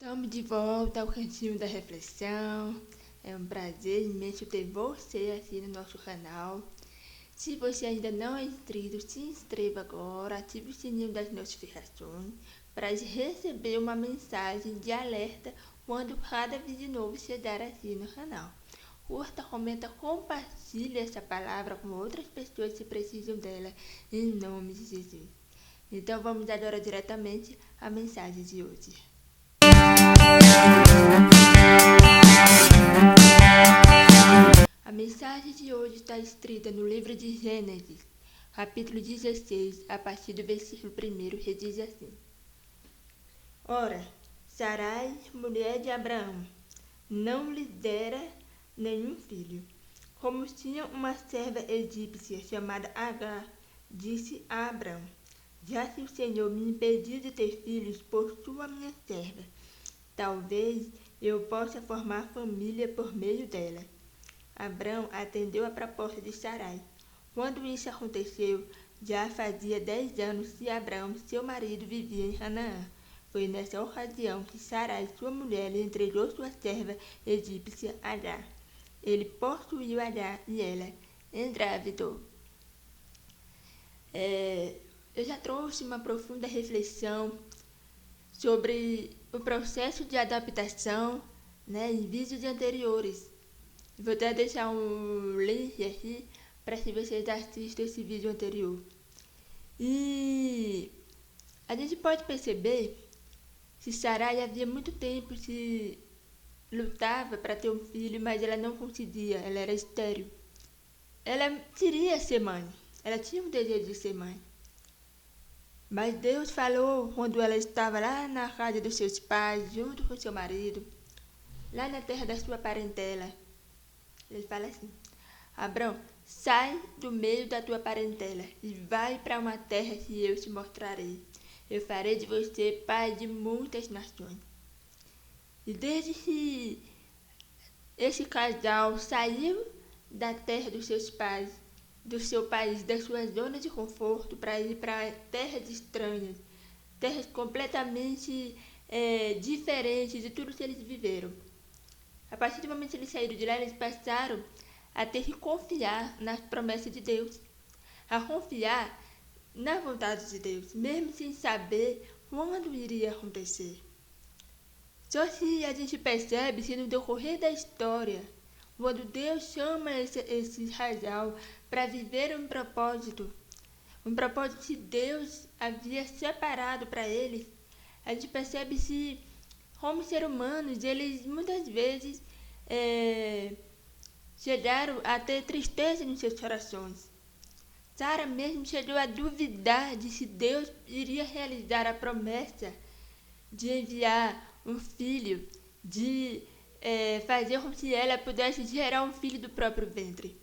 Estamos de volta ao Cantinho da Reflexão. É um prazer imenso ter você aqui no nosso canal. Se você ainda não é inscrito, se inscreva agora, ative o sininho das notificações para receber uma mensagem de alerta quando cada vídeo novo chegar aqui no canal. Curta, comenta, compartilhe essa palavra com outras pessoas que precisam dela, em nome de Jesus. Então vamos agora diretamente à mensagem de hoje. A mensagem de hoje está escrita no livro de Gênesis, capítulo 16, a partir do versículo 1, que diz assim: Ora, Sarai, mulher de Abraão, não lhe dera nenhum filho. Como tinha uma serva egípcia chamada Agar, disse a Abraão: Já que o Senhor me impediu de ter filhos por sua minha serva, talvez eu possa formar família por meio dela. Abrão atendeu a proposta de Sarai. Quando isso aconteceu, já fazia 10 anos que Abrão, seu marido, vivia em Canaã. Foi nessa ocasião que Sarai, sua mulher, lhe entregou sua serva egípcia Agar. Ele possuiu Agar e ela engravidou. Eu já trouxe uma profunda reflexão sobre o processo de adaptação, em vídeos anteriores. Vou até deixar um link aqui para que vocês assistam esse vídeo anterior. E a gente pode perceber que Sarai havia muito tempo que lutava para ter um filho, mas ela não conseguia, ela era estéril. Ela queria ser mãe, ela tinha um desejo de ser mãe. Mas Deus falou quando ela estava lá na casa dos seus pais, junto com seu marido, lá na terra da sua parentela. Ele fala assim: Abrão, sai do meio da tua parentela e vai para uma terra que eu te mostrarei. Eu farei de você pai de muitas nações. E desde que esse casal saiu da terra dos seus pais, do seu país, da sua zona de conforto, para ir para terras estranhas, terras completamente diferentes de tudo que eles viveram. A partir do momento que eles saíram de lá, eles passaram a ter que confiar nas promessas de Deus, a confiar na vontade de Deus, mesmo sem saber quando iria acontecer. Só que a gente percebe que no decorrer da história, quando Deus chama esse casal para viver um propósito que Deus havia separado para eles, a gente percebe que, como seres humanos, eles muitas vezes chegaram a ter tristeza nos seus corações. Sara mesmo chegou a duvidar de se Deus iria realizar a promessa de enviar um filho, de fazer com que ela pudesse gerar um filho do próprio ventre.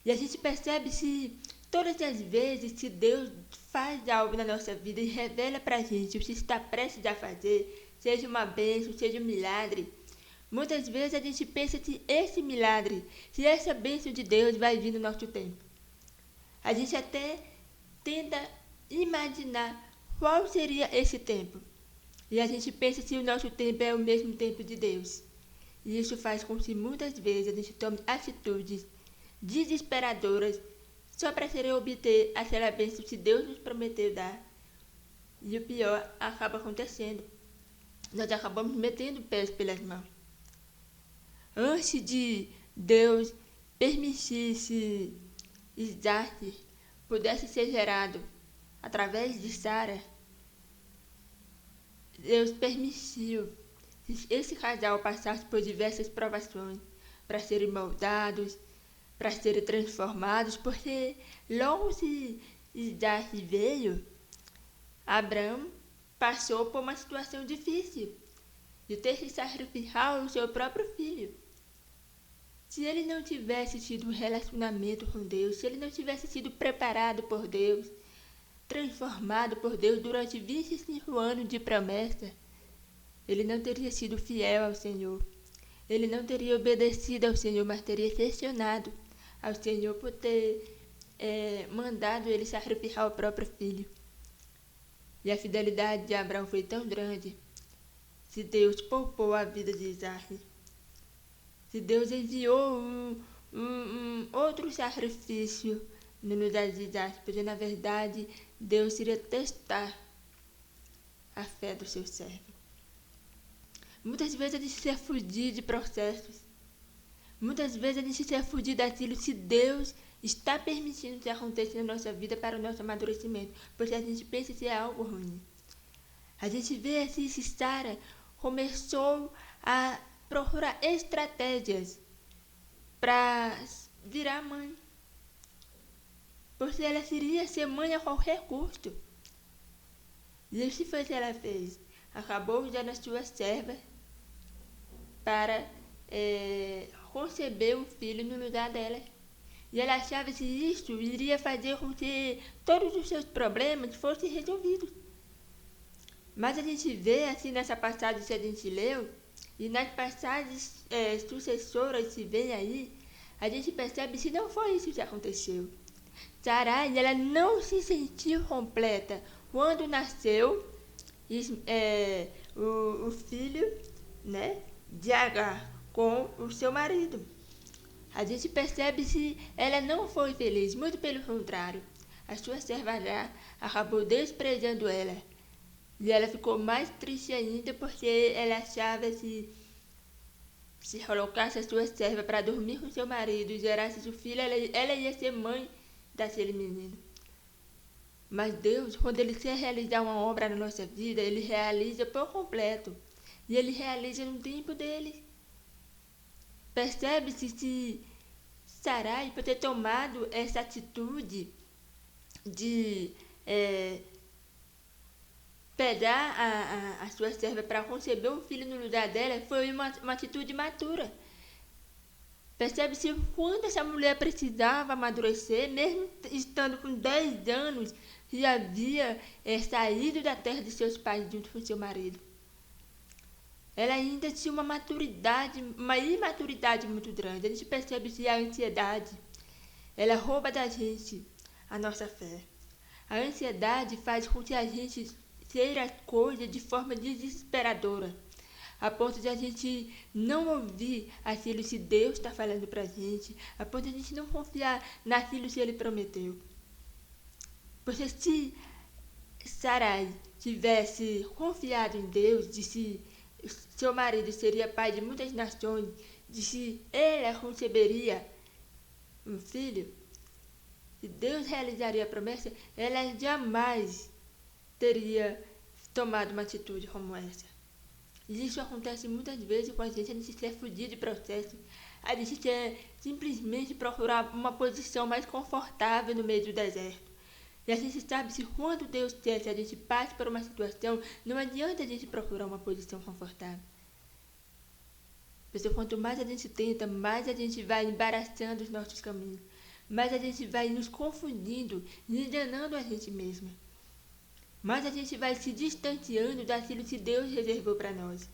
E a gente percebe que todas as vezes que Deus faz algo na nossa vida e revela pra gente o que está prestes a fazer, seja uma bênção, seja um milagre, muitas vezes a gente pensa que esse milagre, que essa bênção de Deus vai vir no nosso tempo. A gente até tenta imaginar qual seria esse tempo. E a gente pensa que o nosso tempo é o mesmo tempo de Deus. E isso faz com que muitas vezes a gente tome atitudes desesperadoras só para querer obter aquela bênção que Deus nos prometeu dar. E o pior acaba acontecendo. Nós acabamos metendo pés pelas mãos. Antes de Deus permitir que Isaac pudesse ser gerado através de Sara, Deus permitiu que esse casal passasse por diversas provações para serem moldados, para serem transformados, porque logo que Isaac veio, Abraão passou por uma situação difícil de ter que sacrificar o seu próprio filho. Se ele não tivesse tido um relacionamento com Deus, se ele não tivesse sido preparado por Deus, transformado por Deus durante 25 anos de promessa, ele não teria sido fiel ao Senhor. Ele não teria obedecido ao Senhor, mas teria questionado ao Senhor por ter mandado ele sacrificar o próprio filho. E a fidelidade de Abraão foi tão grande se Deus poupou a vida de Isaac. Se Deus enviou um outro sacrifício no lugar de Isaac, porque na verdade Deus iria testar a fé do seu servo. Muitas vezes a gente quer fugir de processos. Muitas vezes a gente quer fugir daquilo que Deus está permitindo que aconteça na nossa vida para o nosso amadurecimento, porque a gente pensa que é algo ruim. A gente vê assim que Sara começou a procurar estratégias para virar mãe, porque ela queria ser mãe a qualquer custo. E o que foi que ela fez? Acabou usando a sua serva para conceber um filho no lugar dela. E ela achava que isso iria fazer com que todos os seus problemas fossem resolvidos. Mas a gente vê assim nessa passagem que a gente leu, e nas passagens sucessoras que vem aí, a gente percebe que não foi isso que aconteceu. Sarai, ela não se sentiu completa quando nasceu o filho, né, de Agar com o seu marido. A gente percebe que ela não foi feliz, muito pelo contrário. A sua serva Agar acabou desprezando ela. E ela ficou mais triste ainda porque ela achava que se colocasse a sua serva para dormir com seu marido e gerasse o filho, ela ia ser mãe daquele menino. Mas Deus, quando Ele quer realizar uma obra na nossa vida, Ele realiza por completo. E Ele realiza no tempo dele. Percebe-se que Sarai, por ter tomado essa atitude de pegar a sua serva para conceber um filho no lugar dela, foi uma atitude matura. Percebe-se quando essa mulher precisava amadurecer, mesmo estando com 10 anos, e havia saído da terra de seus pais junto com seu marido. Ela ainda tinha uma imaturidade muito grande. A gente percebe que a ansiedade, ela rouba da gente a nossa fé. A ansiedade faz com que a gente queira as coisas de forma desesperadora, a ponto de a gente não ouvir aquilo que Deus está falando para a gente, a ponto de a gente não confiar naquilo que Ele prometeu. Porque se Sarai tivesse confiado em Deus, de se seu marido seria pai de muitas nações, de se ela conceberia um filho, se Deus realizaria a promessa, ela jamais teria tomado uma atitude como essa. E isso acontece muitas vezes com a gente quer fugir de processo, a gente quer simplesmente procurar uma posição mais confortável no meio do deserto. E a gente sabe que quando Deus quer que a gente passe por uma situação, não adianta a gente procurar uma posição confortável. Porque quanto mais a gente tenta, mais a gente vai embaraçando os nossos caminhos, mais a gente vai nos confundindo e enganando a gente mesma. Mas a gente vai se distanciando daquilo que Deus reservou para nós.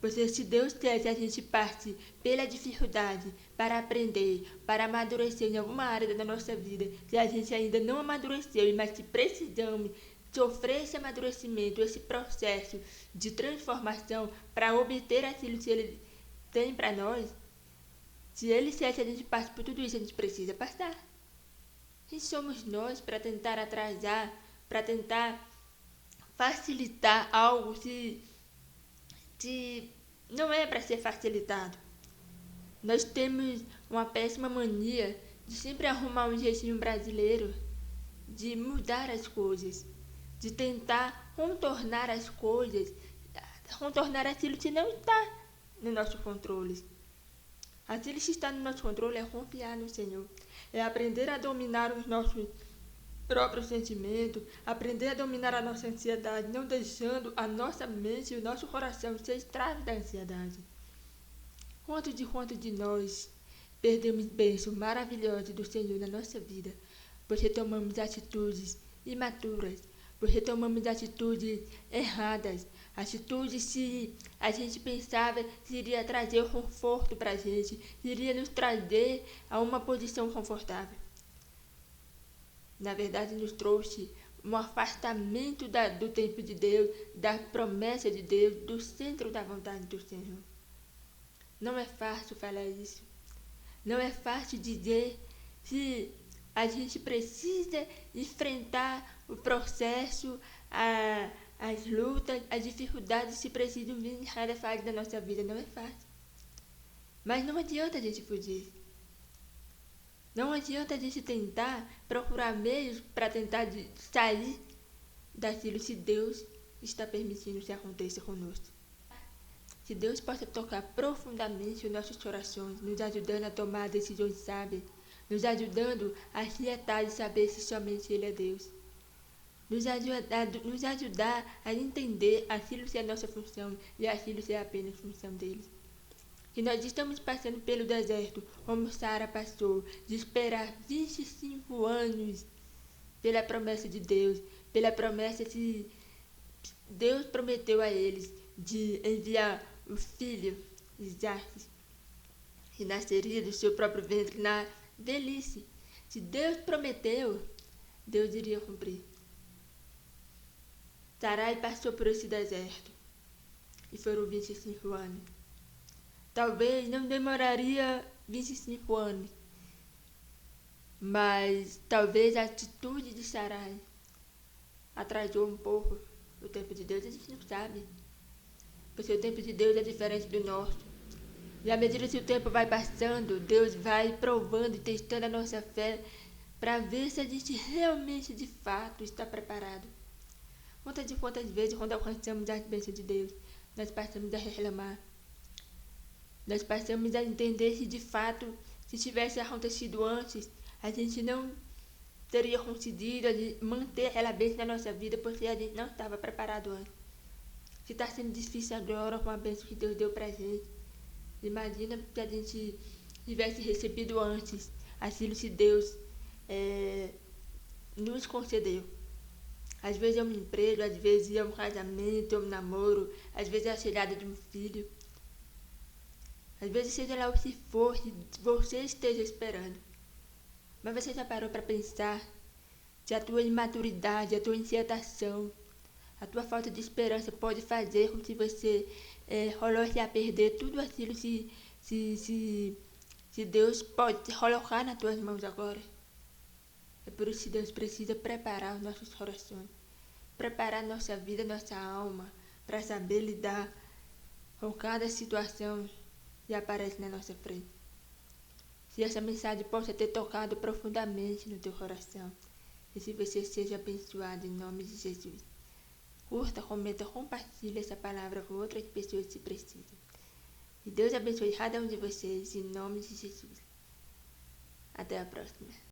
Porque se Deus quer que a gente passe pela dificuldade para aprender, para amadurecer em alguma área da nossa vida, que a gente ainda não amadureceu, mas que precisamos sofrer esse amadurecimento, esse processo de transformação para obter aquilo que Ele tem para nós, se Ele quer que a gente passe por tudo isso, a gente precisa passar. Quem somos nós para tentar atrasar, para tentar facilitar algo que não é para ser facilitado? Nós temos uma péssima mania de sempre arrumar um jeitinho brasileiro de mudar as coisas, de tentar contornar as coisas, contornar aquilo que não está no nosso controle. Aquilo que está no nosso controle é confiar no Senhor, é aprender a dominar os nossos próprio sentimento, aprender a dominar a nossa ansiedade, não deixando a nossa mente e o nosso coração ser escravos da ansiedade. Quanto de nós perdemos bênçãos maravilhosas do Senhor na nossa vida, porque tomamos atitudes imaturas, porque tomamos atitudes erradas, atitudes que a gente pensava que iria trazer conforto para a gente, que iria nos trazer a uma posição confortável. Na verdade, nos trouxe um afastamento do tempo de Deus, da promessa de Deus, do centro da vontade do Senhor. Não é fácil falar isso. Não é fácil dizer que a gente precisa enfrentar o processo, as lutas, as dificuldades que precisam vir em cada fase da nossa vida. Não é fácil. Mas não adianta a gente fugir. Não adianta a gente tentar procurar meios para tentar sair daquilo que Deus está permitindo que aconteça conosco. Que Deus possa tocar profundamente os nossos corações, nos ajudando a tomar decisões sábias, nos ajudando a quietar e saber se somente Ele é Deus. Nos ajudar a entender aquilo que é a nossa função e aquilo que é apenas função dele. Que nós estamos passando pelo deserto, como Sara passou, de esperar 25 anos pela promessa de Deus, pela promessa que Deus prometeu a eles de enviar o filho Isaac, que nasceria do seu próprio ventre na velhice. Se Deus prometeu, Deus iria cumprir. Sarai passou por esse deserto, e foram 25 anos. Talvez não demoraria 25 anos, mas talvez a atitude de Sarai atrasou um pouco o tempo de Deus. A gente não sabe, porque o tempo de Deus é diferente do nosso. E à medida que o tempo vai passando, Deus vai provando e testando a nossa fé para ver se a gente realmente, de fato, está preparado. Quantas vezes, quando alcançamos as bênçãos de Deus, nós passamos a reclamar. Nós passamos a entender que, de fato, se tivesse acontecido antes, a gente não teria conseguido manter aquela bênção na nossa vida, porque a gente não estava preparado antes. Se está sendo difícil agora com a bênção que Deus deu pra gente, imagina se a gente tivesse recebido antes aquilo que Deus nos concedeu. Às vezes é um emprego, às vezes é um casamento, é um namoro, às vezes é a chegada de um filho. Às vezes seja lá o que for que você esteja esperando. Mas você já parou para pensar se a tua imaturidade, a tua inquietação, a tua falta de esperança pode fazer com que você coloque a perder tudo aquilo que Deus pode colocar nas tuas mãos agora? É por isso que Deus precisa preparar os nossos corações, preparar nossa vida, nossa alma, para saber lidar com cada situação que aparece na nossa frente. Se essa mensagem possa ter tocado profundamente no teu coração, e se você seja abençoado em nome de Jesus. Curta, comenta, compartilhe essa palavra com outras pessoas que precisam. E Deus abençoe cada um de vocês em nome de Jesus. Até a próxima.